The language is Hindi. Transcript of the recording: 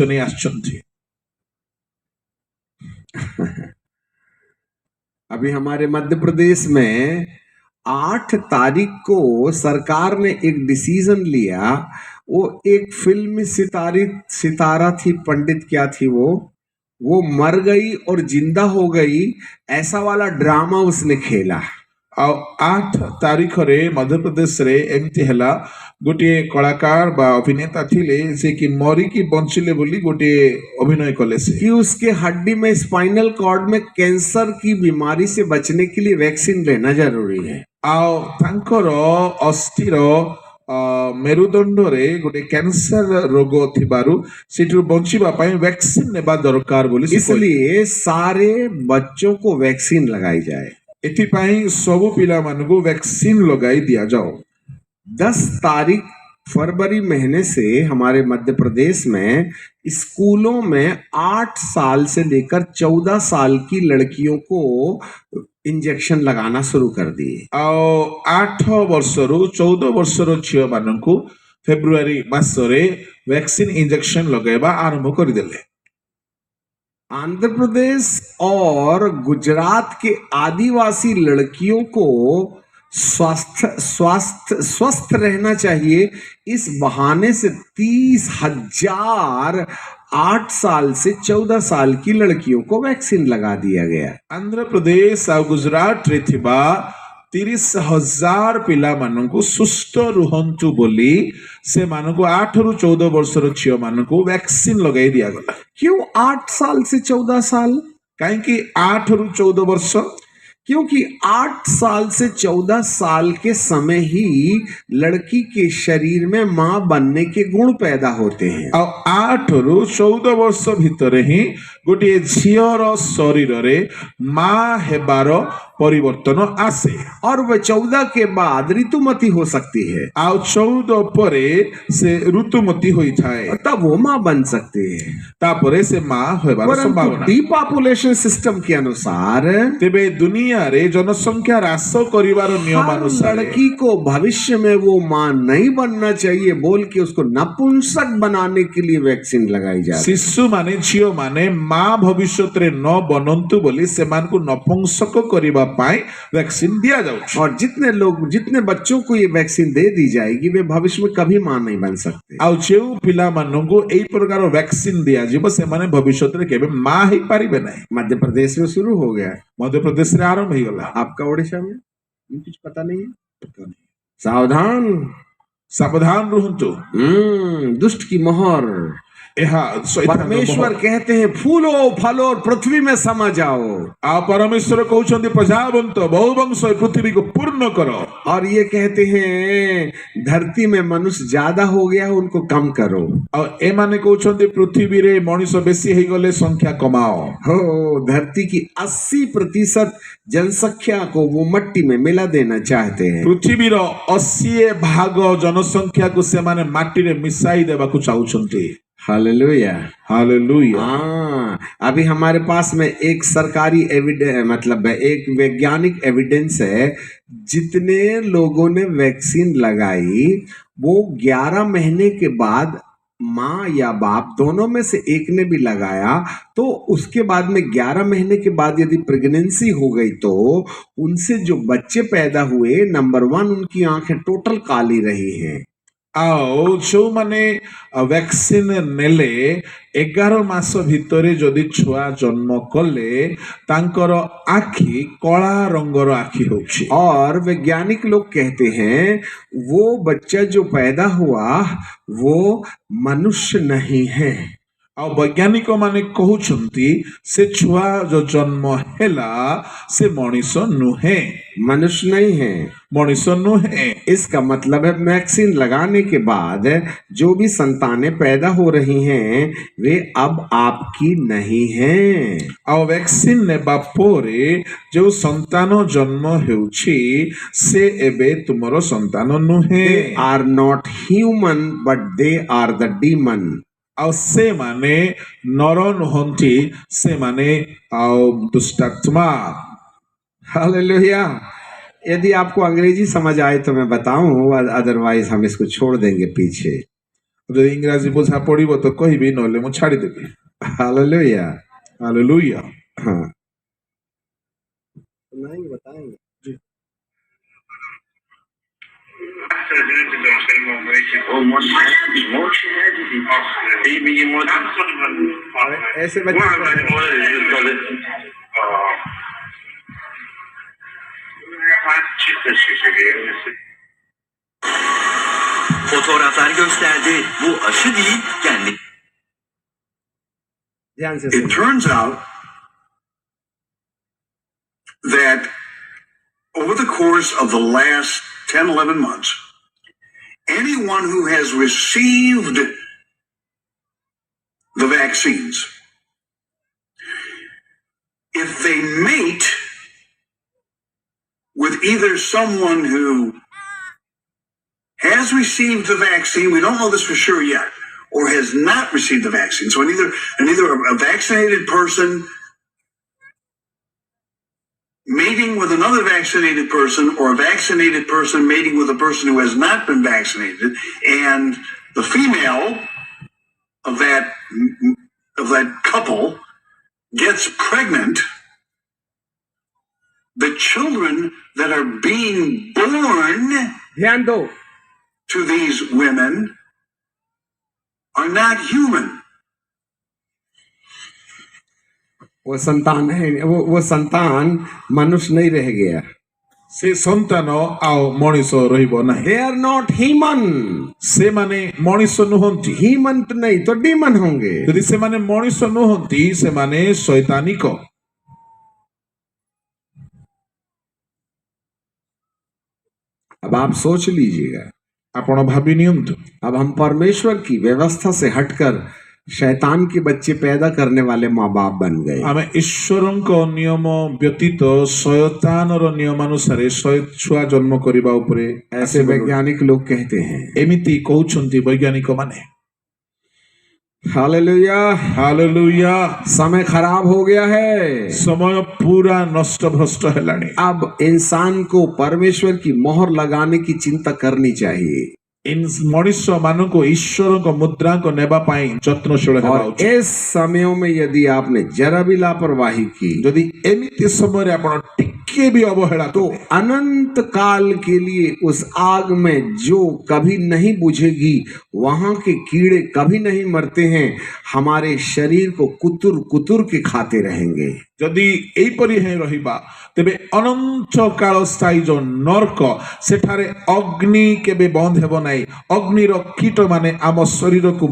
नहीं आश्चर्य। अभी हमारे मध्य प्रदेश में 8 तारीख को सरकार ने एक डिसीजन लिया। वो एक फिल्म सितारा थी, पंडित क्या थी वो मर गई और जिंदा हो गई, ऐसा वाला ड्रामा उसने खेला। 8 तारीख रे मध्य प्रदेश रे एमती हैला गोटे कलाकार बा अभिनेता थिले से कि मरी की बंचिले बोली गोटे अभिनय कले से कि उसके हड्डी में, स्पाइनल कॉर्ड में कैंसर की बीमारी से बचने के लिए वैक्सीन लेना जरूरी है। आओ तांकर अस्थिर मेरुदंड रे गोटे कैंसर रोग थिबारु सेठु बंचिबा पई वैक्सीन नेबा दरकार बोली। इसलिए सारे बच्चों को वैक्सीन लगाई जाए। एथिपाई सबु पिला मानकु वैक्सीन लगाई दिया जाओ। 10 तारीख फरवरी महीने से हमारे मध्य प्रदेश में स्कूलों में 8 साल से लेकर 14 साल की लड़कियों को इंजेक्शन लगाना शुरू कर दिए। 8 वर्षरु 14 वर्षर झियो मानकु फेब्रुआरी मासरे वैक्सीन इंजेक्शन लगाइबा आरंभ कर दिले। आंध्र प्रदेश और गुजरात के आदिवासी लड़कियों को स्वस्थ रहना चाहिए, इस बहाने से 30,000 8 साल से 14 साल की लड़कियों को वैक्सीन लगा दिया गया। आंध्र प्रदेश और गुजरात रे थिबा 30,000 पिला मानकु सुस्थ रुहंतु बोली से मानकु 8 रु 14 वर्षर झियो मानकु वैक्सीन लगाई दिया गला। क्यों 8 साल से 14 साल? कहीं कि 8 रु 14 वर्ष, क्योंकि 8 साल से 14 साल के समय ही लड़की के शरीर में मां बनने के गुण पैदा होते हैं। और 8 रु 14 वर्ष भितर ही गोटे झियर शरीर रे मां हेबार परिवर्तन आसे और वह 14 के बाद ऋतुमती हो सकती है। आ 14 परे से ऋतुमती होई थाए, तब वो मां बन सकती है। तापरे से मां होबार संभावना। डिपॉपुलेशन सिस्टम के अनुसार तेबे दुनिया रे जनसंख्या ह्रास करिवार नियम अनुसार लड़की को भविष्य में वो मां नहीं बनना चाहिए बोल के उसको नपुंसक बनाने के लिए वैक्सीन लगाई जाए। शिशु माने झियो माने मां भविष्य रे न बनंतु बोली से मान को नपुंसक करिवा पाए वैक्सीन दिया जाऊ। और जितने बच्चों को ये वैक्सीन दे दी जाएगी वे भविष्य में कभी मां नहीं बन सकते। आ जेउ पिला मानंगु एई प्रकार वैक्सीन दिया जीव से माने भविष्य रे केबे मां ही पारिबे नहीं। मध्य प्रदेश में शुरू हो गया है। मध्य प्रदेश रे आरंभ ही गला। आपका ओडिशा में कुछ पता नहीं है? सावधान सावधान रहंतु। दुष्ट की मोहर। परमेश्वर कहते हैं फूलो फलो और पृथ्वी में समा जाओ। आप परमेश्वर कहउछन्ति प्रजावंत बहुवंश पृथ्वी को पूर्ण करो। और ये कहते हैं धरती में मनुष्य ज्यादा हो गया है उनको कम करो। और ए माने कहउछन्ति पृथ्वी रे मनुष्य बेसी हे गले संख्या कमाओ। हो धरती की 80% जनसंख्या को वो मट्टी में मिला देना चाहते हैं। पृथ्वी रो 80% जनसंख्या को से माने माटी रे मिसाई देबा को चाहुछन्ति। Hallelujah hallelujah. अभी हमारे पास में एक सरकारी मतलब एक वैज्ञानिक एविडेंस है, जितने लोगों ने वैक्सीन लगाई वो 11 महीने के बाद माँ या बाप दोनों में से एक ने भी लगाया तो उसके बाद में 11 महीने के बाद यदि प्रेगनेंसी हो गई तो उनसे जो बच्चे पैदा हुए, नंबर 1 उनकी आंखें टोटल काली रही हैं। आओ जो माने वैक्सीन नेले 11 मास भितरे जदि छुआ जन्म कले तांकर आखि कला रंगर आखि होछि। और वैज्ञानिक लोग कहते हैं वो बच्चा जो पैदा हुआ वो मनुष्य नहीं है। और वैज्ञानिक माने कहउछन्ति से छुआ जो जन्म हेला से मनुष्य नुहे, मनुष्य नहीं है, मनुष्य नुहे। इसका मतलब है वैक्सीन लगाने के बाद जो भी संतानें पैदा हो रही हैं वे अब आपकी नहीं हैं। और वैक्सीन नेबा पोरे जो संतान जन्म हेउछि से एबे तुमरो संतान नुहे। They are not human but they are the demon। और से माने नर नुहंती से माने दुष्टात्मा। हालेलुया। यदि आपको अंग्रेजी समझ आए तो मैं बताऊं, अदरवाइज हम इसको छोड़ देंगे पीछे। ଯଦି ଇଂରାଜୀ ବୁଝା ପଡିବ ତ କହିବି, ନହେଲେ ମୁଁ ଛାଡ଼ିଦେବି। हालेलुया। ହାଲେଲୁୟା। हाँ, नहीं बताएंगे। ऐसे बच्चे Fotoğraflar gösterdi. Bu aşı değil, kendi. ध्यान से It सुनिए। turns out that over the course of the last 10, 11 months, anyone who has received the vaccines, if they mate with either someone who has received the vaccine, we don't know this for sure yet, or has not received the vaccine. So either a vaccinated person mating with another vaccinated person, or a vaccinated person mating with a person who has not been vaccinated, and the female of that couple gets pregnant, the children that are being born ध्यान दो। to these women are not human. वो संतान है, वो संतान मनुष्य नहीं रह गया। ସେ ସନ୍ତାନ ଆଉ ମଣିଷ ରହିବ ନାହିଁ। They are not human. ସେମାନେ ମଣିଷ ନୁହନ୍ତି। ह्यूमन तो नहीं तो डीमन होंगे। ଯଦି ସେମାନେ ମଣିଷ ନୁହନ୍ତି, ସେମାନେ ଶୈତାନିକ। अब आप सोच लीजिएगा, ଆପଣ ଭାବି ନିଅନ୍ତୁ, अब हम परमेश्वर की व्यवस्था से हटकर शैतान के बच्चे पैदा करने वाले माँ बाप बन गए। ଆମେ ଈଶ୍ୱରଙ୍କ ନିୟମ ବ୍ୟତୀତ ଶୟତାନର ନିୟମାନୁସାରେ ଛୁଆ ଜନ୍ମ କରିବା ଉପରେ ऐसे वैज्ञानिक लोग कहते हैं। ଏମିତି କହୁଛନ୍ତି ବୈଜ୍ଞାନିକ ମାନେ। हालेलुया। ହାଲେଲୁୟା। समय खराब हो गया है। ସମୟ ପୁରା ନଷ୍ଟ ଭ୍ରଷ୍ଟ ହେଲାଣି। अब इंसान को परमेश्वर की मोहर लगाने की चिंता करनी चाहिए। ମଣିଷ ମାନଙ୍କୁ ଈଶ୍ୱରଙ୍କ ମୁଦ୍ରାଙ୍କ ନେବା ପାଇଁ ଯତ୍ନଶୀଳ ହେବା और ଉଚିତ। इस समयों में यदि आपने जरा भी लापरवाही की ଯଦି ଏମିତି ସମୟରେ ଆପଣ ଟିକେ भी ଅବହେଳା तो କଲେ, अनंत काल के लिए उस आग में जो कभी नहीं बुझेगी, वहां के कीड़े कभी नहीं मरते हैं, हमारे शरीर को कुतुर कुतुर के खाते रहेंगे। ଯଦି ଏଇପରି ହିଁ ରହିବା, ତେବେ ଅନନ୍ତ କାଳ ସ୍ଥାୟୀ ଯୋଉ ନର୍କ, ସେଠାରେ ଅଗ୍ନି କେବେ ବନ୍ଦ ହେବ ନାହିଁ। ଅଗ୍ନିର କୀଟ ମାନେ ଆମ ଶରୀରକୁ